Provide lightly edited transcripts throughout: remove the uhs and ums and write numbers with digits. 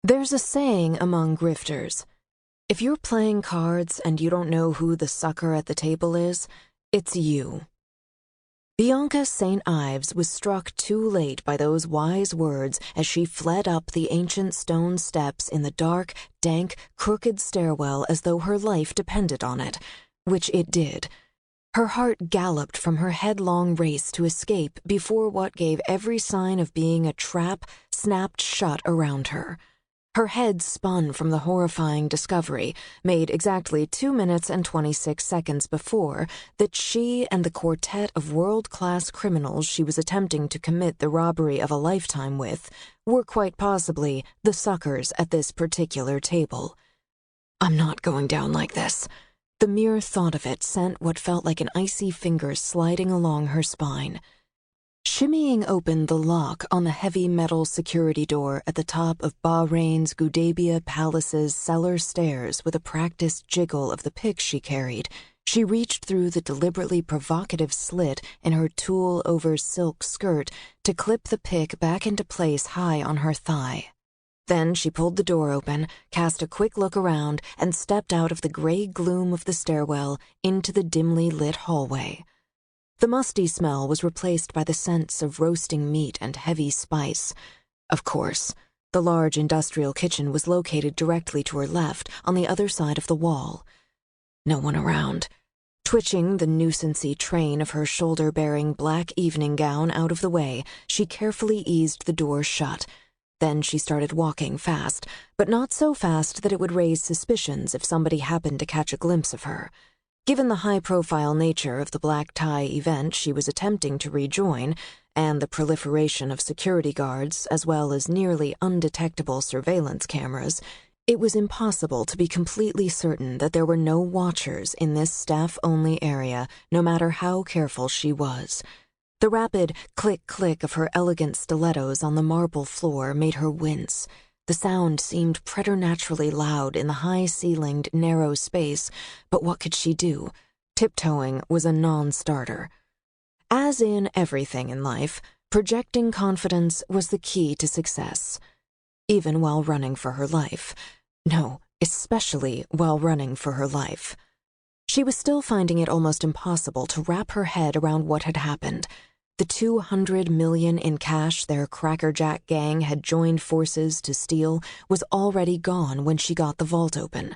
There's a saying among grifters. If you're playing cards and you don't know who the sucker at the table is, it's you. Bianca St. Ives was struck too late by those wise words as she fled up the ancient stone steps in the dark, dank, crooked stairwell as though her life depended on it, which it did. Her heart galloped from her headlong race to escape before what gave every sign of being a trap snapped shut around her. Her head spun from the horrifying discovery, made exactly 2 minutes and 26 seconds before, that she and the quartet of world-class criminals she was attempting to commit the robbery of a lifetime with were quite possibly the suckers at this particular table. I'm not going down like this. The mere thought of it sent what felt like an icy finger sliding along her spine. Shimmying open the lock on the heavy metal security door at the top of Bahrain's Gudabia Palace's cellar stairs with a practiced jiggle of the pick she carried, she reached through the deliberately provocative slit in her tulle-over silk skirt to clip the pick back into place high on her thigh. Then she pulled the door open, cast a quick look around, and stepped out of the gray gloom of the stairwell into the dimly lit hallway. The musty smell was replaced by the scents of roasting meat and heavy spice. Of course, the large industrial kitchen was located directly to her left, on the other side of the wall. No one around. Twitching the nuisancey train of her shoulder-bearing black evening gown out of the way, she carefully eased the door shut. Then she started walking fast, but not so fast that it would raise suspicions if somebody happened to catch a glimpse of her. Given the high-profile nature of the black tie event she was attempting to rejoin, and the proliferation of security guards as well as nearly undetectable surveillance cameras, it was impossible to be completely certain that there were no watchers in this staff-only area, no matter how careful she was. The rapid click-click of her elegant stilettos on the marble floor made her wince. The sound seemed preternaturally loud in the high-ceilinged, narrow space, but what could she do? Tiptoeing was a non-starter. As in everything in life, projecting confidence was the key to success. Even while running for her life. No, especially while running for her life. She was still finding it almost impossible to wrap her head around what had happened. The $200 million in cash their crackerjack gang had joined forces to steal was already gone when she got the vault open.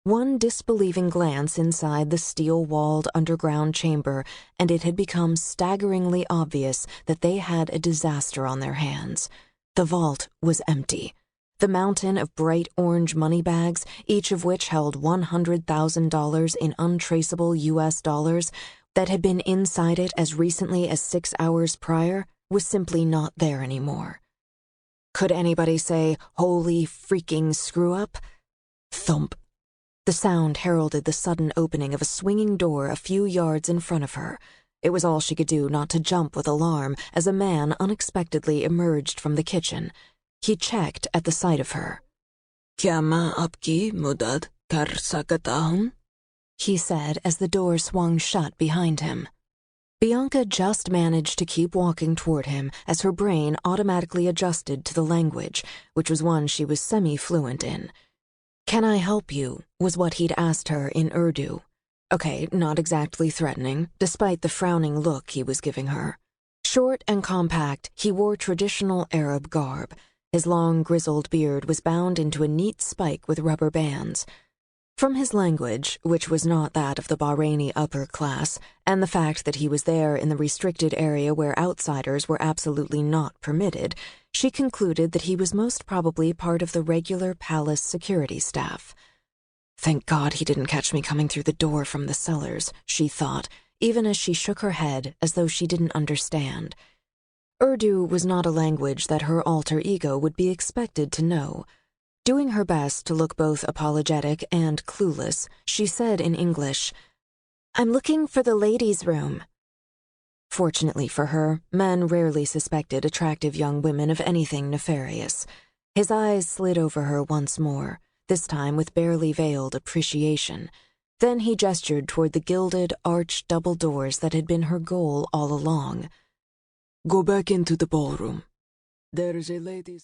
One disbelieving glance inside the steel-walled underground chamber, and it had become staggeringly obvious that they had a disaster on their hands. The vault was empty. The mountain of bright orange money bags, each of which held $100,000 in untraceable U.S. dollars, that had been inside it as recently as 6 hours prior, was simply not there anymore. Could anybody say, "Holy freaking screw-up"? Thump. The sound heralded the sudden opening of a swinging door a few yards in front of her. It was all she could do not to jump with alarm as a man unexpectedly emerged from the kitchen. He checked at the sight of her. "Kya main aapki madad kar sakta hoon?" he said as the door swung shut behind him. Bianca just managed to keep walking toward him as her brain automatically adjusted to the language, which was one she was semi-fluent in. "Can I help you?" was what he'd asked her in Urdu. Okay, not exactly threatening, despite the frowning look he was giving her. Short and compact, he wore traditional Arab garb. His long, grizzled beard was bound into a neat spike with rubber bands. From his language, which was not that of the Bahraini upper class, and the fact that he was there in the restricted area where outsiders were absolutely not permitted, she concluded that he was most probably part of the regular palace security staff. Thank God he didn't catch me coming through the door from the cellars, she thought, even as she shook her head as though she didn't understand. Urdu was not a language that her alter ego would be expected to know. Doing her best to look both apologetic and clueless, she said in English, "I'm looking for the ladies' room." Fortunately for her, men rarely suspected attractive young women of anything nefarious. His eyes slid over her once more, this time with barely veiled appreciation. Then he gestured toward the gilded, arched double doors that had been her goal all along. "Go back into the ballroom. There's a ladies'..."